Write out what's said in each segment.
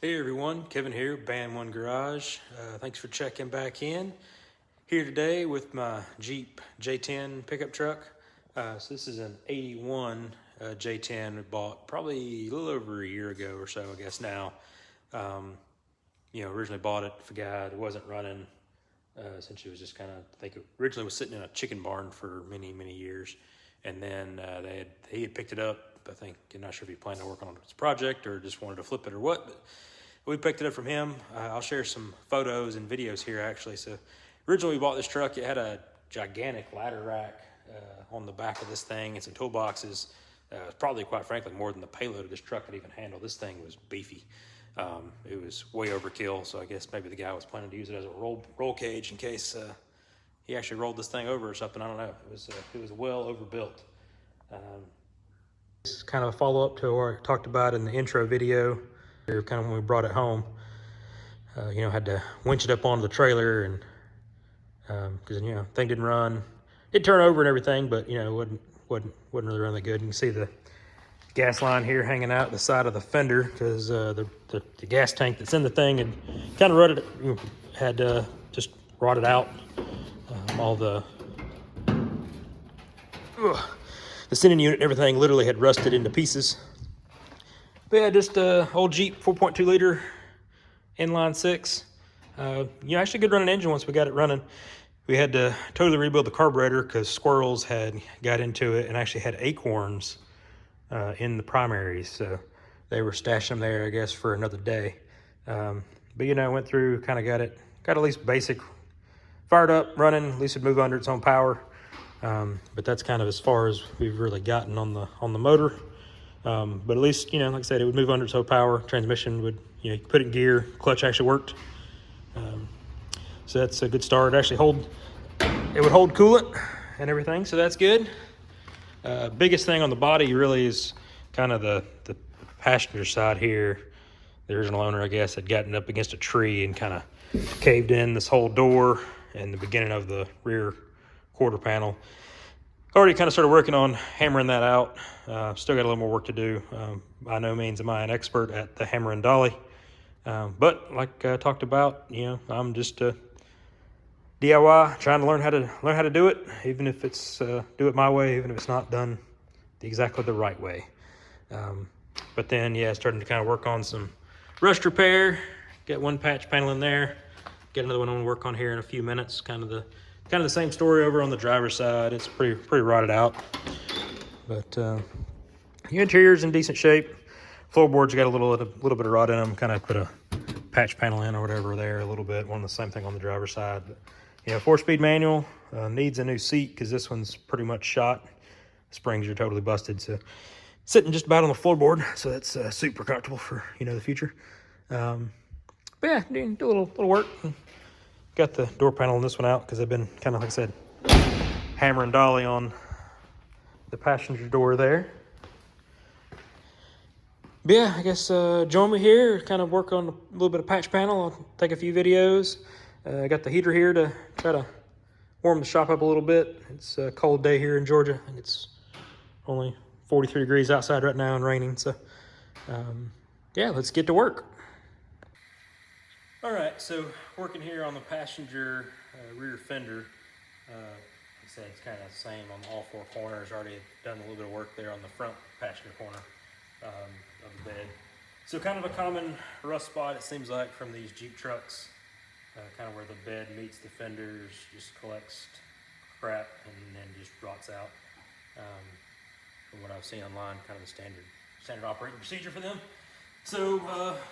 Hey everyone, Kevin here, Band One Garage. Thanks for checking back in. Here today with my Jeep J10 pickup truck. So this is an 81 J10 we bought probably a little over a year ago or so, I guess now. Originally bought it for a guy that wasn't running. Essentially was just kind of, I think it originally was sitting in a chicken barn for many, many years. And then he had picked it up, I think, I'm not sure if he planned to work on his project or just wanted to flip it or what, but we picked it up from him. I'll share some photos and videos here actually. So originally we bought this truck, it had a gigantic ladder rack on the back of this thing and some toolboxes. Probably, quite frankly, more than the payload of this truck could even handle. This thing was beefy. It was way overkill, so I guess maybe the guy was planning to use it as a roll cage in case he actually rolled this thing over or something. I don't know. It was well overbuilt. This is kind of a follow-up to what I talked about in the intro video, kind of when we brought it home. Had to winch it up onto the trailer, and because thing didn't run. It'd turn over and everything, but it wasn't really running that good. You can see the gas line here hanging out the side of the fender because the gas tank that's in the thing had kind of just rotted out. All the sending unit and everything literally had rusted into pieces. But yeah, just old Jeep 4.2 liter inline six. Actually good running engine once we got it running. We had to totally rebuild the carburetor because squirrels had got into it and actually had acorns in the primaries, so they were stashing them there, I guess, for another day. But went through, kind of got at least basic fired up, running. At least it'd move under its own power. But that's kind of as far as we've really gotten on the motor. But at least, like I said, it would move under its own power. Transmission would, you put it in gear. Clutch actually worked. So that's a good start. It would hold coolant and everything, so that's good. Biggest thing on the body really is kind of the passenger side here. The original owner, I guess, had gotten up against a tree and kind of caved in this whole door and the beginning of the rear quarter panel. Already kind of started working on hammering that out. Still got a little more work to do. By no means am I an expert at the hammer and dolly. But like I talked about, I'm just DIY, trying to learn how to do it, even if it's do it my way, even if it's not done exactly the right way. But then, starting to kind of work on some rust repair. Get one patch panel in there. Get another one to work on here in a few minutes. Kind of the same story over on the driver's side. It's pretty rotted out, but the interior's in decent shape. Floorboards got a little bit of rot in them. Kind of put a patch panel in or whatever there a little bit. One of the same thing on the driver's side. But, 4-speed manual, needs a new seat because this one's pretty much shot. Springs are totally busted, so sitting just about on the floorboard, so that's super comfortable for the future. But yeah, do a little work. Got the door panel on this one out because I've been kind of, like I said, hammer and dolly on the passenger door there. But yeah, I guess join me here, kind of work on a little bit of patch panel. I'll take a few videos. I got the heater here to try to warm the shop up a little bit. It's a cold day here in Georgia. I think it's only 43 degrees outside right now and raining. So yeah, let's get to work. All right, so working here on the passenger rear fender. Like I said, it's kind of the same on all four corners. Already done a little bit of work there on the front passenger corner of the bed. So kind of a common rust spot, it seems like, from these Jeep trucks. Kind of where the bed meets the fenders, just collects crap and then just rots out. From what I've seen online, kind of a standard operating procedure for them. So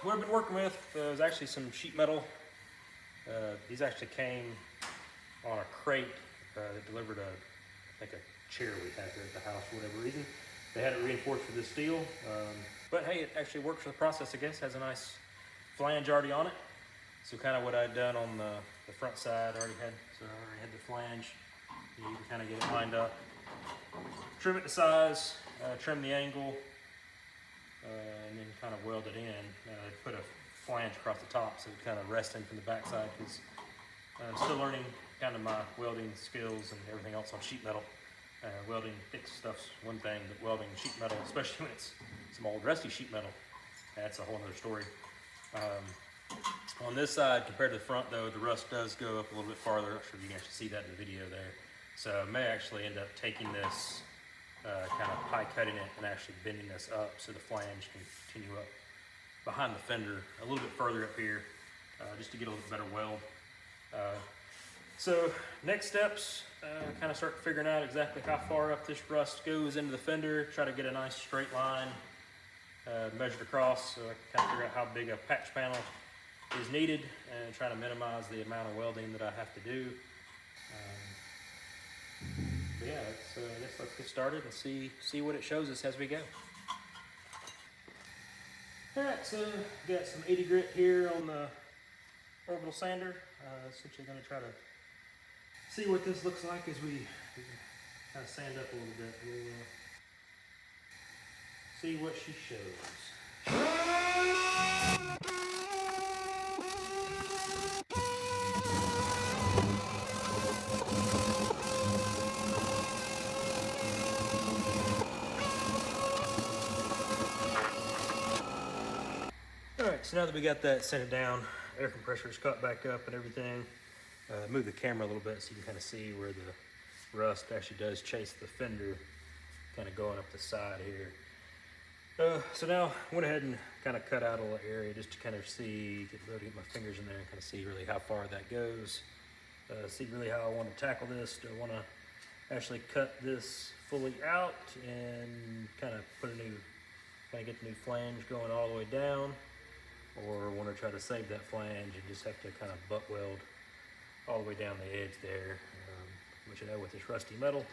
what I've been working with is actually some sheet metal. These actually came on a crate that delivered I think a chair we had here at the house for whatever reason. They had it reinforced with this steel, but hey, it actually works for the process, I guess. Has a nice flange already on it. So kind of what I'd done on the front side, I already had the flange. You can kind of get it lined up, trim it to size, trim the angle, and then kind of weld it in. Put a flange across the top so it kind of resting from the backside because I'm still learning kind of my welding skills and everything else on sheet metal. Welding thick stuff's one thing, but welding sheet metal, especially when it's some old rusty sheet metal, that's a whole other story. On this side, compared to the front though, the rust does go up a little bit farther. I'm not sure if you can actually see that in the video there. So I may actually end up taking this, kind of pie cutting it and actually bending this up so the flange can continue up behind the fender a little bit further up here, just to get a little bit better weld. So next steps, kind of start figuring out exactly how far up this rust goes into the fender, try to get a nice straight line measured across so I can kind of figure out how big a patch panel is needed and try to minimize the amount of welding that I have to do. But yeah, I guess let's get started and see what it shows us as we go. Alright, so got some 80 grit here on the orbital sander. Essentially going to try to see what this looks like as we kind of sand up a little bit. We'll see what she shows. Alright, so now that we got that sanded down, air compressor is cut back up and everything, move the camera a little bit so you can kind of see where the rust actually does chase the fender, kind of going up the side here. So now I went ahead and kind of cut out a little area just to kind of see, get my fingers in there and kind of see really how far that goes. See really how I want to tackle this. Do I want to actually cut this fully out and kind of get the new flange going all the way down, or want to try to save that flange and just have to kind of butt weld all the way down the edge there, which I know with this rusty metal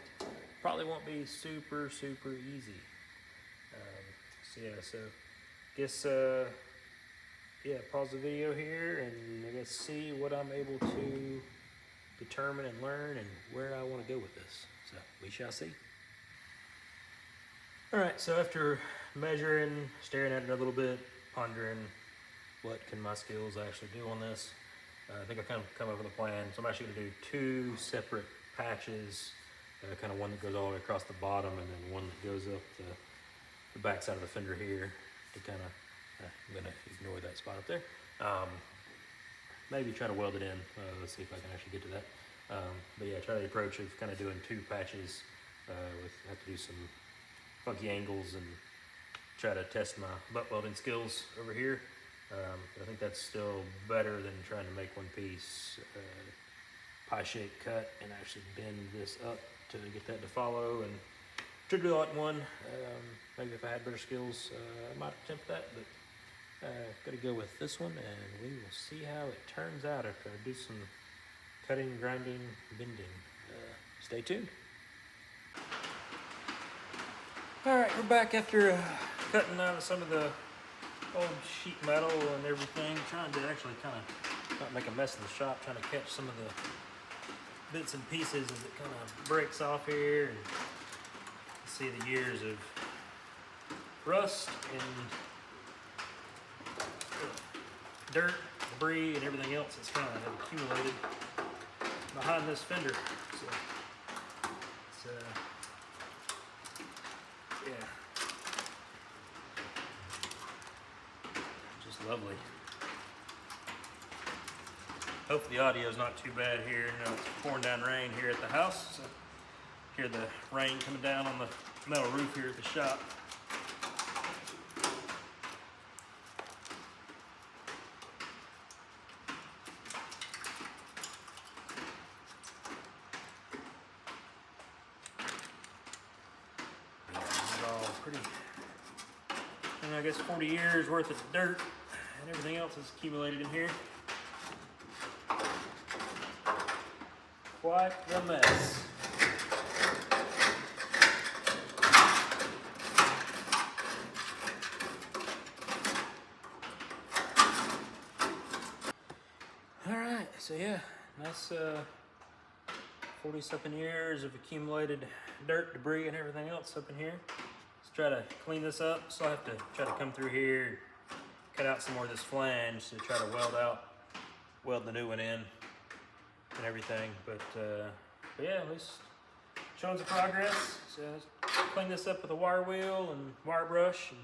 probably won't be super easy. So guess pause the video here and I guess see what I'm able to determine and learn and where I want to go with this. So we shall see. Alright, so after measuring, staring at it a little bit, pondering what can my skills actually do on this, I think I've kind of come up with a plan. So I'm actually going to do two separate patches, kind of one that goes all the way across the bottom and then one that goes up the back side of the fender here to kind of, I'm going to ignore that spot up there. Maybe try to weld it in. Let's see if I can actually get to that. But yeah, try the approach of kind of doing two patches. Have to do some funky angles and try to test my butt welding skills over here. But I think that's still better than trying to make one piece pie shaped cut and actually bend this up to get that to follow and to do all in one. Maybe if I had better skills, I might attempt that, but gotta go with this one and we will see how it turns out after I do some cutting, grinding, bending. Stay tuned. Alright, we're back after cutting out some of the old sheet metal and everything, trying to actually kind of not make a mess in the shop, trying to catch some of the bits and pieces as it kind of breaks off here and see the years of rust and dirt, debris, and everything else that's kind of accumulated behind this fender. So it's yeah, just lovely. Hopefully the audio is not too bad here. You know, it's pouring down rain here at the house, so hear the rain coming down on the metal roof here at the shop. Pretty, and I guess 40 years worth of dirt and everything else is accumulated in here. Quite the mess. Alright, so yeah, nice 40-something years of accumulated dirt, debris, and everything else up in here. Try to clean this up, so I have to try to come through here and cut out some more of this flange to try to weld the new one in and everything. But yeah, at least showing some progress. So let's clean this up with a wire wheel and wire brush,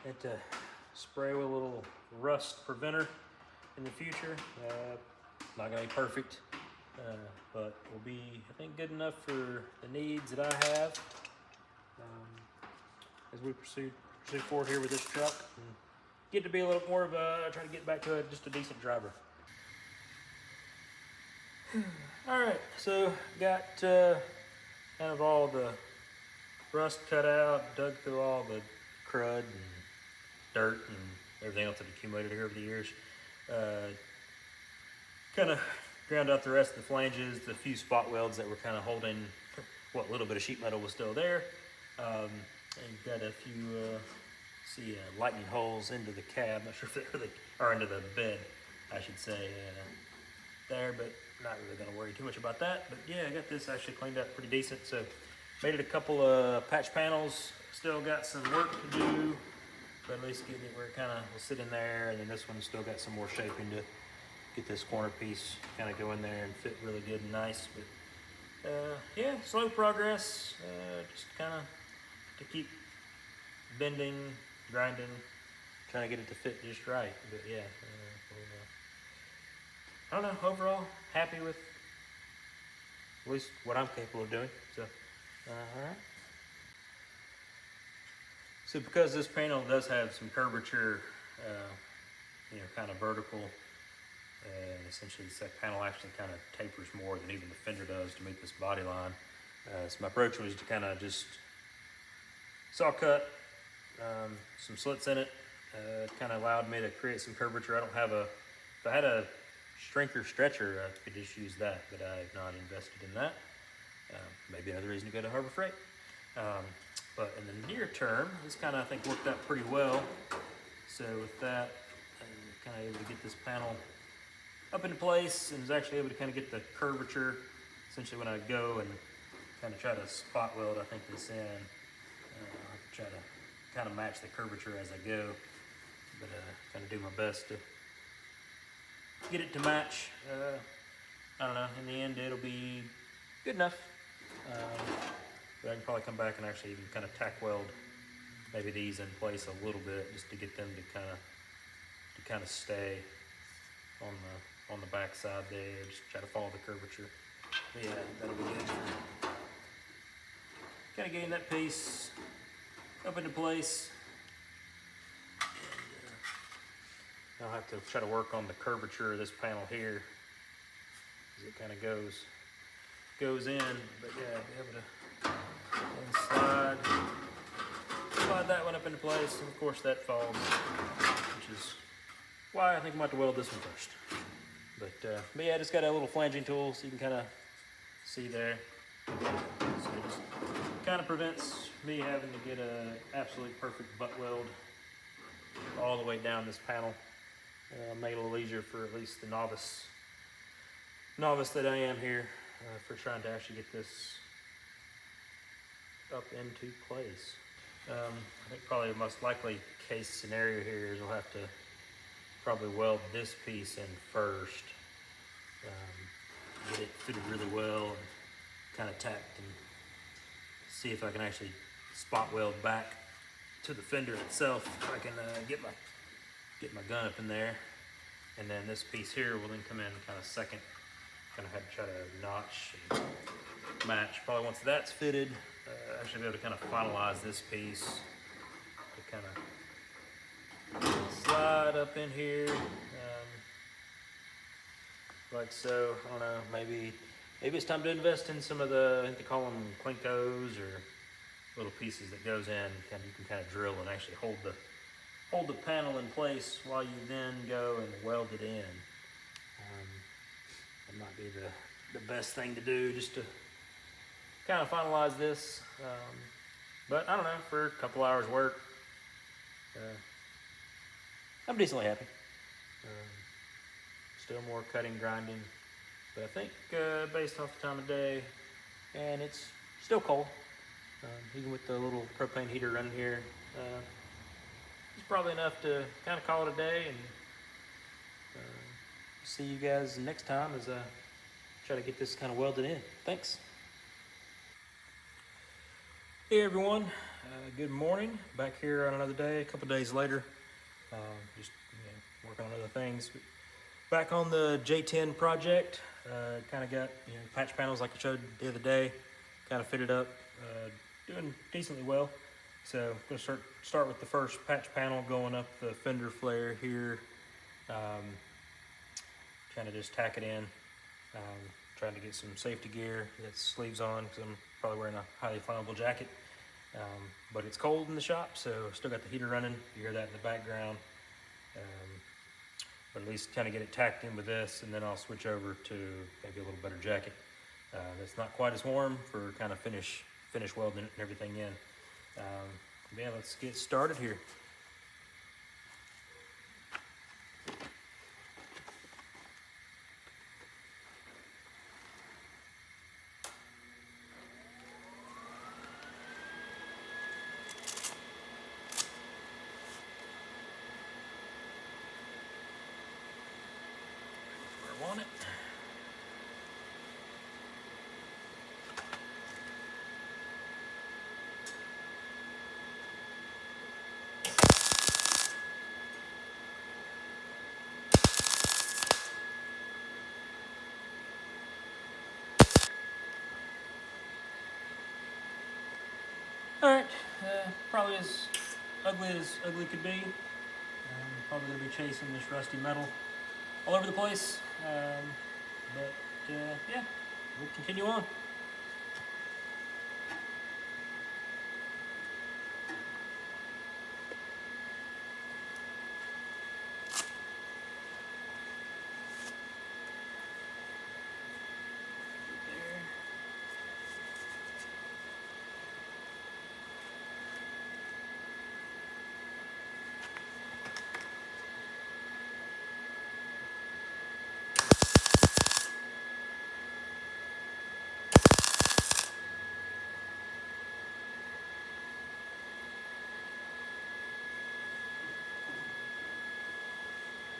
and it spray with a little rust preventer in the future. Not gonna be perfect, but will be, I think, good enough for the needs that I have as we pursue forward here with this truck and get to be a little more of a, try to get back to just a decent driver. All right, so got kind of all the rust cut out, dug through all the crud and dirt and everything else that accumulated here over the years. Kind of ground out the rest of the flanges, the few spot welds that were kind of holding what little bit of sheet metal was still there. And got a few, lightning holes into the cab. Not sure if they really, or into the bed, I should say, there, but not really gonna worry too much about that. But yeah, I got this actually cleaned up pretty decent. So made it a couple of patch panels. Still got some work to do, but at least getting it where it kind of will sit in there. And then this one's still got some more shaping to get this corner piece kind of go in there and fit really good and nice. But yeah, slow progress. Just kind of to keep bending, grinding, trying to get it to fit just right. But yeah, I don't know, overall happy with at least what I'm capable of doing. So so because this panel does have some curvature, kind of vertical, essentially this panel actually kind of tapers more than even the fender does to meet this body line. So my approach was to kind of just saw cut some slits in it. Kind of allowed me to create some curvature. I don't have if I had a shrinker stretcher, I could just use that, but I have not invested in that. Maybe another reason to go to Harbor Freight. But in the near term, this kind of, I think, worked out pretty well. So with that, I'm kind of able to get this panel up into place and was actually able to kind of get the curvature. Essentially when I go and kind of try to spot weld, I think this in, I'll have to try to kind of match the curvature as I go, but kind of do my best to get it to match. I don't know, in the end it'll be good enough. But I can probably come back and actually even kind of tack weld maybe these in place a little bit just to get them to kind of stay on the back side there. Just try to follow the curvature. But yeah, that'll be good. Kind of getting that piece up into place. And, I'll have to try to work on the curvature of this panel here as it kind of goes in. But yeah, be able to slide that one up into place. And of course that falls, which is why I think I'm about to weld this one first. But yeah, I just got a little flanging tool so you can kind of see there. So it just kind of prevents me having to get a absolutely perfect butt weld all the way down this panel. Make it a little easier for at least the novice that I am here for trying to actually get this up into place. I think probably the most likely case scenario here is we'll have to probably weld this piece in first, get it fitted really well and kind of tacked, and see if I can actually spot weld back to the fender itself. If I can get my gun up in there, and then this piece here will then come in kind of second. Kind of have to try to notch and match. Probably once that's fitted, I should be able to kind of finalize this piece to kind of slide up in here, like so. I don't know, maybe it's time to invest in some of the, I think they call them Klinkos, or little pieces that goes in. You can kind of drill and actually hold the panel in place while you then go and weld it in. That might be the best thing to do, just to kind of finalize this. But I don't know, for a couple hours work, I'm decently happy. Still more cutting, grinding, but I think based off the time of day, and it's still cold, even with the little propane heater running here, it's probably enough to kind of call it a day. And see you guys next time as I try to get this kind of welded in. Thanks. Hey everyone, good morning. Back here on another day, a couple days later. Just working on other things. Back on the J10 project, kind of got patch panels like I showed the other day, kind of fitted up, doing decently well. So I'm going to start with the first patch panel going up the fender flare here. Kind of just tack it in. Trying to get some safety gear, get sleeves on because I'm probably wearing a highly flammable jacket. But it's cold in the shop, so still got the heater running. You hear that in the background. But at least kind of get it tacked in with this, and then I'll switch over to maybe a little better jacket. That's not quite as warm for kind of finish welding and everything in. Yeah, let's get started here. Where I want it. Alright, probably as ugly could be. Probably going to be chasing this rusty metal all over the place. But yeah, we'll continue on.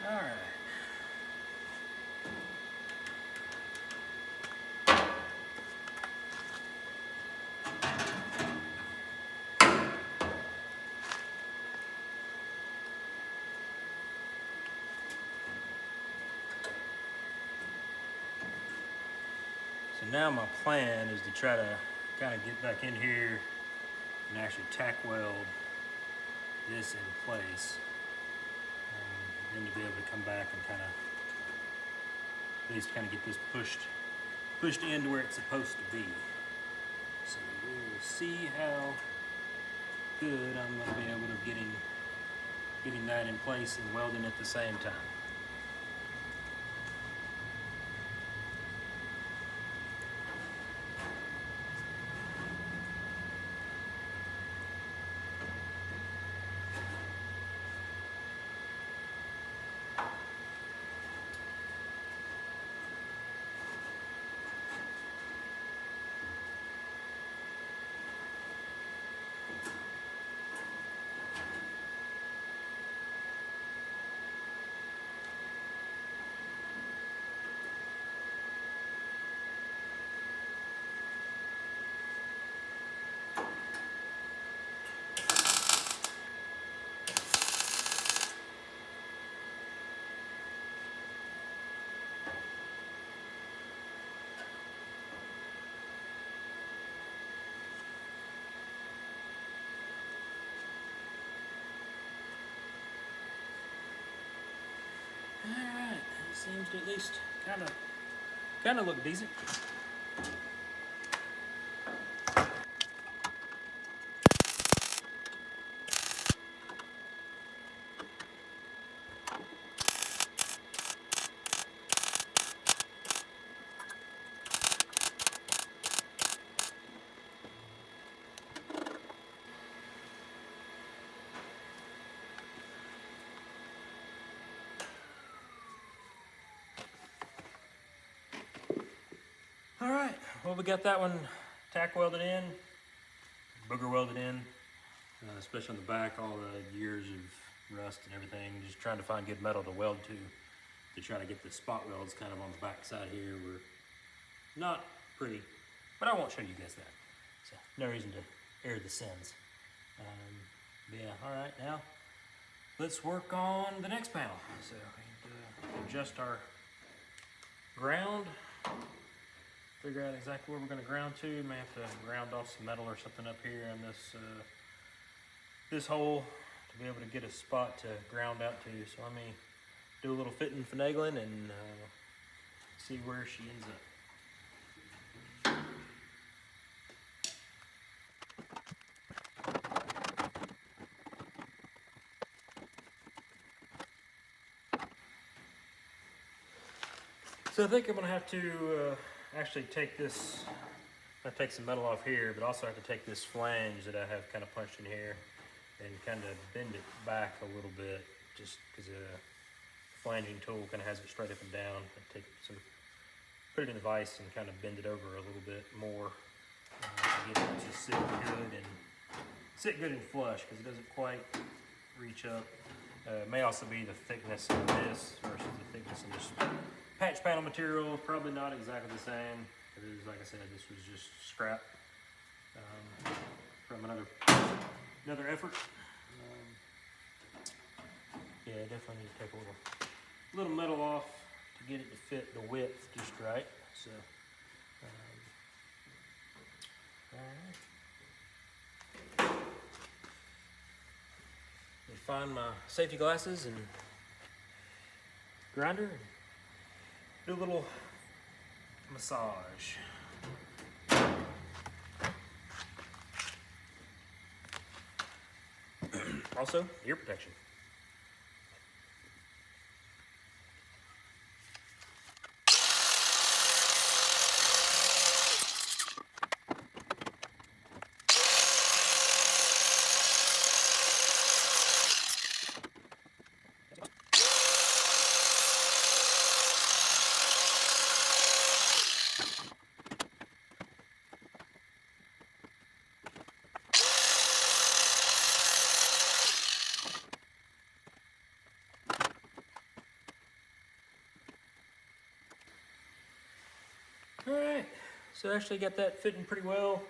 All right. So now my plan is to try to kind of get back in here and actually tack weld this in place. Then to be able to come back and kind of at least kind of get this pushed into where it's supposed to be. So we will see how good I'm going to be able to getting that in place and welding at the same time. Alright, seems to at least kind of look decent. All right, well, we got that one tack welded in, booger welded in, especially on the back, all the years of rust and everything. Just trying to find good metal to weld to try to get the spot welds kind of on the back side here. We're not pretty, but I won't show you guys that. So no reason to air the sins. But yeah, all right, now let's work on the next panel. So we need to adjust our ground, figure out exactly where we're going to ground to. May have to ground off some metal or something up here in this hole to be able to get a spot to ground out to. So let me do a little fitting and finagling and see where she ends up. So I think I'm gonna have to actually take this, I take some metal off here, but also have to take this flange that I have kind of punched in here and kind of bend it back a little bit, just because the flanging tool kind of has it straight up and down. I take some, put it in the vise and kind of bend it over a little bit more to get it to sit good and flush, because it doesn't quite reach up. It may also be the thickness of this versus the thickness of this patch panel material. Probably not exactly the same. It is, like I said, this was just scrap from another effort. Yeah, definitely need to take a little metal off to get it to fit the width just right. So, all right. Let me find my safety glasses and grinder and do a little massage. Also, ear protection. Alright, so I actually got that fitting pretty well.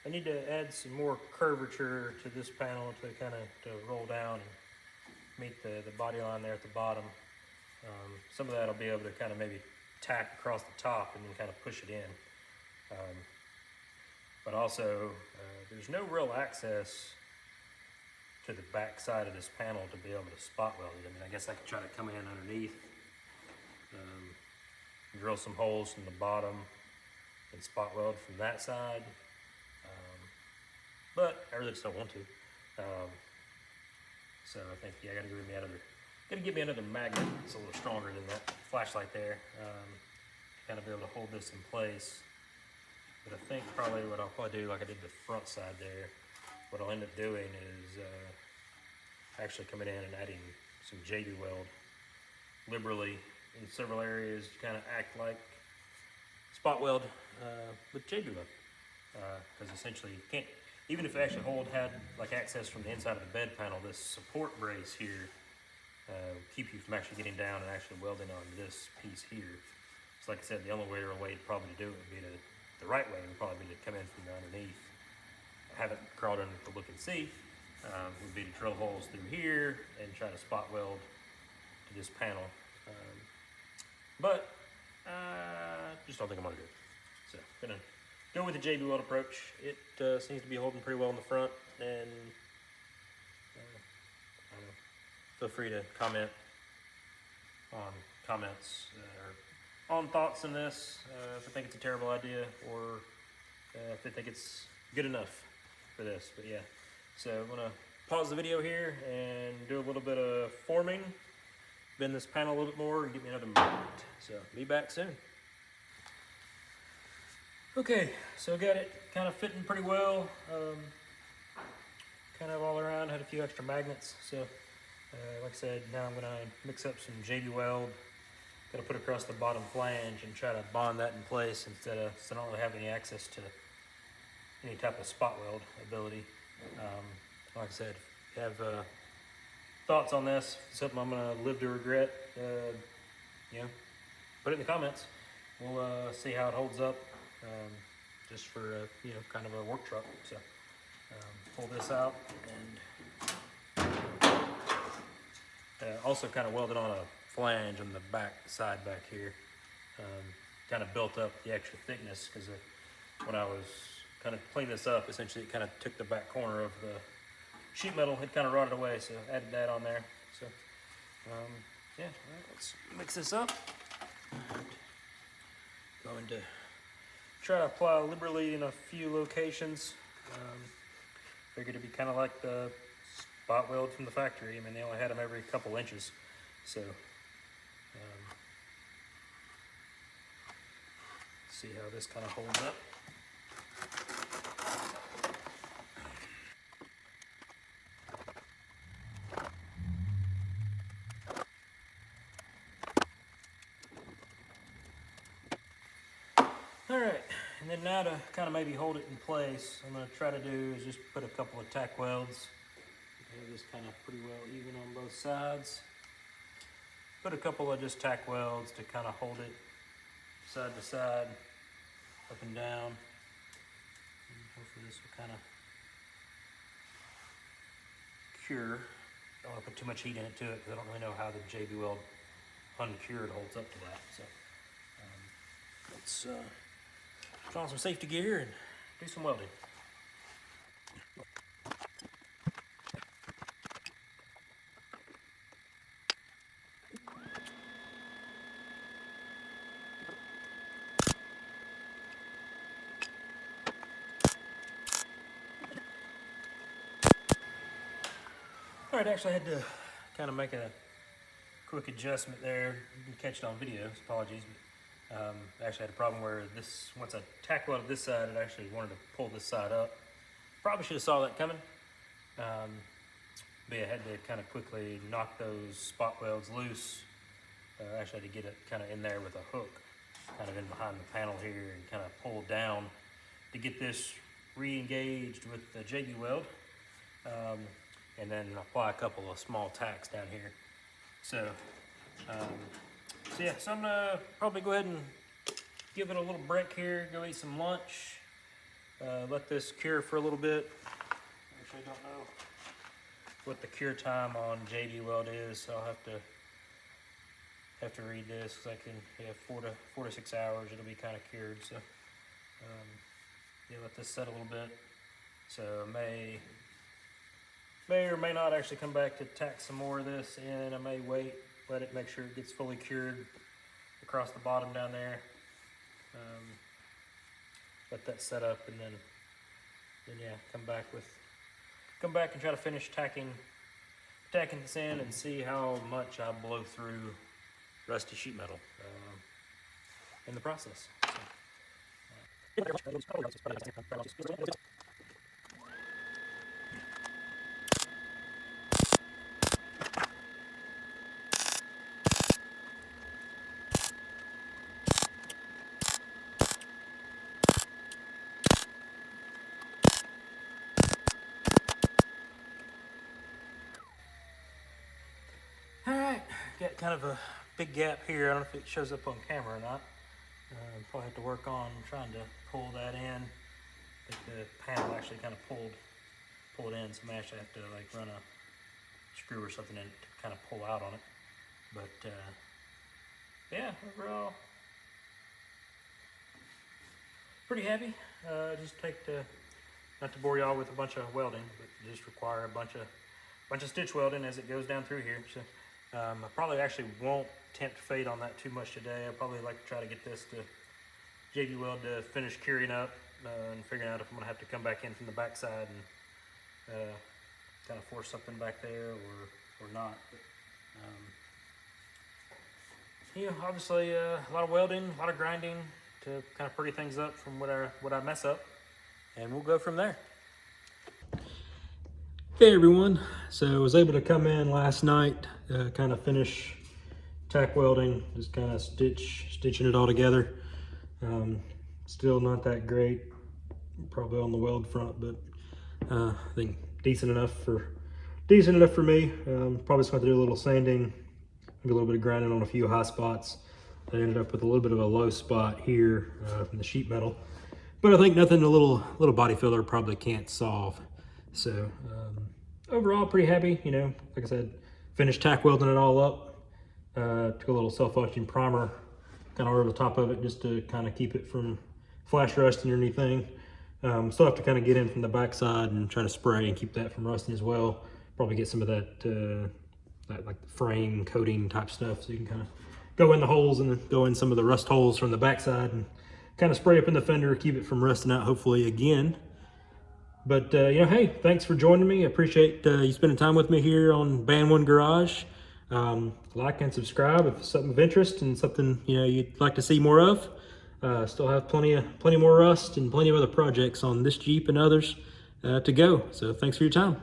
I need to add some more curvature to this panel to kind of roll down and meet the body line there at the bottom. Some of that I'll be able to kind of maybe tack across the top and then kind of push it in. But also, there's no real access to the back side of this panel to be able to spot weld it. I mean, I guess I could try to come in underneath, drill some holes from the bottom and spot weld from that side. But I really just don't want to. So I think, yeah, I gotta get me another magnet. It's a little stronger than that flashlight there. To kind of be able to hold this in place. But I think probably what I'll probably do, like I did the front side there, what I'll end up doing is actually coming in and adding some JB weld liberally in several areas to kind of act like spot weld with JB weld. Because essentially you can't, even if the actual had like access from the inside of the bed panel, this support brace here keep you from actually getting down and actually welding on this piece here. So like I said, the only way to probably do it would be the right way would probably be to come in from the underneath, have it crawled underneath to look and see, would be to drill holes through here and try to spot weld to this panel. But just don't think I'm gonna do it. So gonna go with the JB weld approach. It seems to be holding pretty well in the front, and I don't know. Feel free to comment on comments or on thoughts on this, if I think it's a terrible idea or if I think it's good enough for this. But yeah, so I'm gonna pause the video here and do a little bit of forming, bend this panel a little bit more and get me another magnet. So be back soon. Okay, so I got it kind of fitting pretty well, kind of all around. Had a few extra magnets, so like I said, now I'm gonna mix up some JB weld. Gonna put across the bottom flange and try to bond that in place instead of, so I don't really have any access to any type of spot weld ability. Like I said, if you have thoughts on this, something I'm gonna live to regret, you know, put it in the comments. We'll see how it holds up, just for you know, kind of a work truck. So pull this out and Also kind of welded on a flange on the back side back here. Kind of built up the extra thickness because when I was kind of cleaning this up, essentially it kind of took the back corner of the sheet metal, had kind of rotted away, so added that on there. So yeah, all right, let's mix this up. Going to try to apply liberally in a few locations. Figured it'd be kind of like the spot weld from the factory. I mean, they only had them every couple inches, so see how this kind of holds up. All right, and then now to kind of maybe hold it in place, I'm going to try to do is just put a couple of tack welds. Have this kind of pretty well even on both sides. Put a couple of just tack welds to kind of hold it side to side, up and down. And hopefully this will kind of cure. Don't want to put too much heat in it to it because I don't really know how the JB Weld uncured holds up to that. So let's put on some safety gear and do some welding. All right, actually I had to kind of make a quick adjustment there. You can catch it on video, apologies. But, actually had a problem where this, once I tack welded this side, it actually wanted to pull this side up. Probably should have saw that coming. But yeah, I had to kind of quickly knock those spot welds loose. Actually had to get it kind of in there with a hook, kind of in behind the panel here, and kind of pull down to get this re-engaged with the JB Weld. And then apply a couple of small tacks down here. So yeah, so I'm gonna probably go ahead and give it a little break here, go eat some lunch, let this cure for a little bit. Actually, I don't know what the cure time on JB Weld is, so I'll have to read this because I can, yeah, 4 to 6 hours it'll be kind of cured. So yeah, let this set a little bit. So may or may not actually come back to tack some more of this in. I may wait, let it make sure it gets fully cured across the bottom down there. Let that set up, and then yeah, come back and try to finish tacking this in and see how much I blow through rusty sheet metal in the process. Alright, got kind of a big gap here. I don't know if it shows up on camera or not. Probably have to work on trying to pull that in. I think the panel actually kind of pulled in, so I may actually have to like run a screw or something in to kind of pull out on it. But yeah, overall, pretty happy. Just not to bore y'all with a bunch of welding, but just require a bunch of stitch welding as it goes down through here. So I probably actually won't tempt fate on that too much today. I'd probably like to try to get this to JB Weld to finish curing up and figuring out if I'm gonna have to come back in from the backside and kind of force something back there or not. But, yeah, obviously a lot of welding, a lot of grinding to kind of pretty things up from what I mess up, and we'll go from there. Hey everyone, so I was able to come in last night, kind of finish tack welding, just kind of stitching it all together. Still not that great, probably on the weld front, but I think decent enough for me. Probably just going to do a little sanding, maybe a little bit of grinding on a few high spots. I ended up with a little bit of a low spot here from the sheet metal, but I think nothing a little body filler probably can't solve. So overall, pretty happy. You know, like I said, finished tack welding it all up. Took a little self-flushing primer kind of over the top of it just to kind of keep it from flash rusting or anything. Still have to kind of get in from the backside and try to spray and keep that from rusting as well. Probably get some of that, like frame coating type stuff, so you can kind of go in the holes and go in some of the rust holes from the backside and kind of spray up in the fender, keep it from rusting out hopefully again. But you know, hey, thanks for joining me. I appreciate you spending time with me here on Band One Garage. Like and subscribe if it's something of interest and something you'd like to see more of. Still have plenty more rust and plenty of other projects on this Jeep and others to go. So thanks for your time.